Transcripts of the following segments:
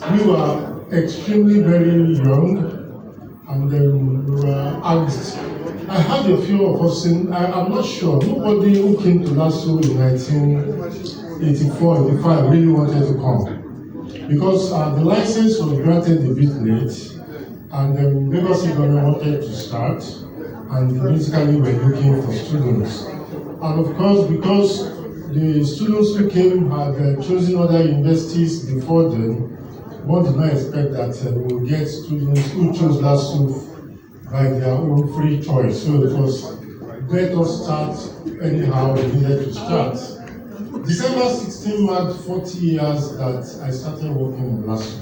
we were extremely very young, and then we were asked. I had a few of us in, I'm not sure, nobody who came to LASU in 1984, 85 really wanted to come. Because the license was granted a bit late, and the Lagos State government wanted to start, and basically were looking for students. And of course, because the students who came had chosen other universities before them, one did not expect that we would get students who chose LASU by their own free choice. So it was, let us start anyhow we needed to start. December 16 marked 40 years that I started working in LASU.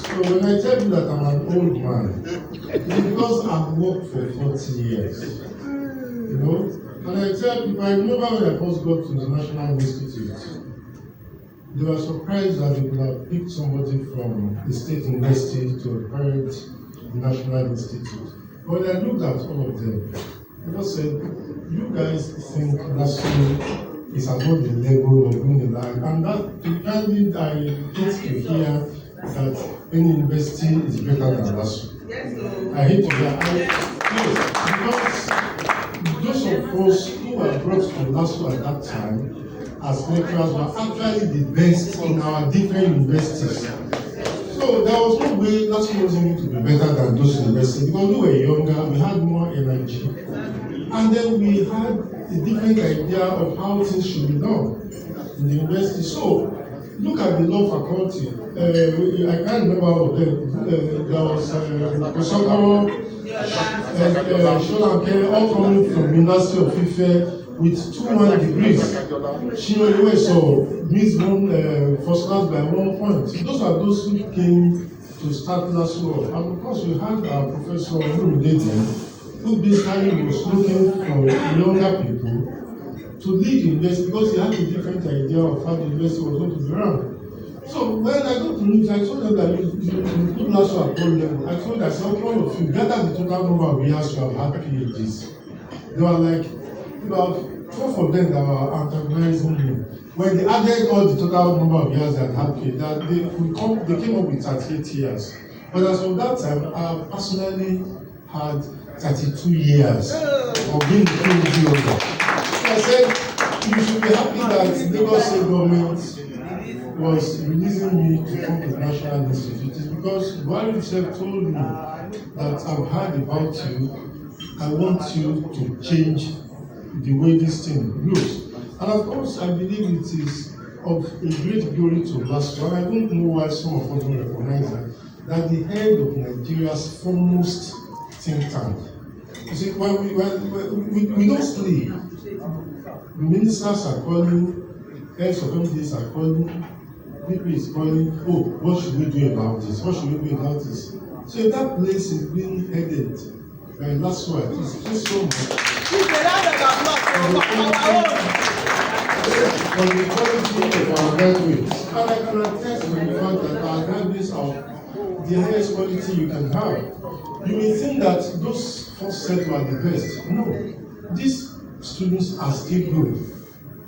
So when I tell you that I'm an old man, it's because I've worked for 40 years. You know? And I tell people, I remember when I first got to the National Institute, they were surprised that they could have picked somebody from the state university to inherit the National Institute. But when I looked at all of them, I just said, you guys think LASU is above the level of being alive, and that candid I hate to hear that any university is better than LASU. I hate to hear because those of us who were brought to LASU at that time as lecturers were actually the best in our different universities. So there was no way LASU wasn't going to be better than those universities because we were younger, we had more energy. And then we had a different idea of how things should be done in the university. So, look at the law faculty. I can't remember all of them. There was Professor Sholanke, all coming from the University of Ife with 2 degrees. She so missed one first class by 1 point. Those are those who came to start LASU. And of course, we had our Professor Kuru, who basically was looking for younger people to lead the university because he had a different idea of how the university was going to be run. So when I got to meet, I told them that you put LASU at all level. I told them, I said, all of you, gather the total number of years you have had PhDs. They were like, about 12 of them that were antagonizing me. When they added all the total number of years that had PhD, they came up with 38 years. But as of that time, I personally had 32 years of being the PhD holder. So I said, you should be happy that the Lagos State government was releasing me to come to the National Institute. It's because Buhari himself told me that I've heard about you, I want you to change the way this thing looks. And of course, I believe it is of a great glory to LASU. And I don't know why some of us don't recognize that the head of Nigeria's foremost think tank. You see, when we don't sleep. The ministers are calling, heads of MDs are calling, people is calling, oh, what should we do about this? What should we do about this? So if that place is being headed by LASU, it's just so much. For the quality of our graduates, and I can attest to the fact that our graduates are the highest quality you can have. You may think that those first set were the best. No, these students are still good.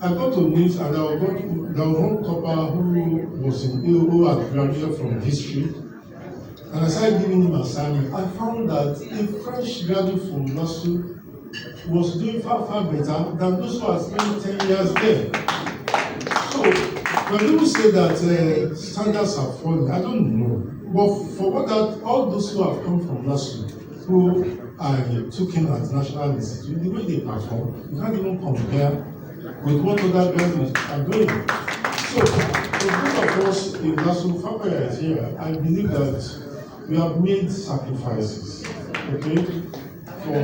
I got to meet, and there was one couple who was in who had graduated from history, and as I giving him assignment, I found that a fresh graduate from LASU was doing far better than those who had spent 10 years there. So when people say that standards are falling, I don't know. But for what that, all those who have come from LASU, who I took in at National Institute, the way they perform, you can't even compare with what other graduates are doing. So, for those of us in LASU, Fabia is here, I believe that we have made sacrifices, okay, for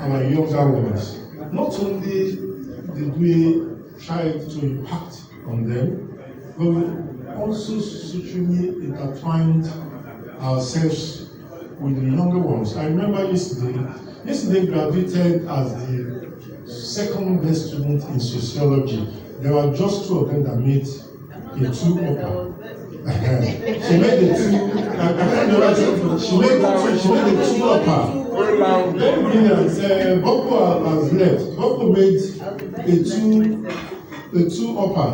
our younger ones. Not only did we try to impact on them, but we also socially intertwined ourselves with the younger ones. I remember yesterday graduated as the second best student in sociology. There were just 2 of them that made a 2 upper. She made a 2. She made a 2 upper. Very brilliant. Boko has left. Boko made a 2 upper.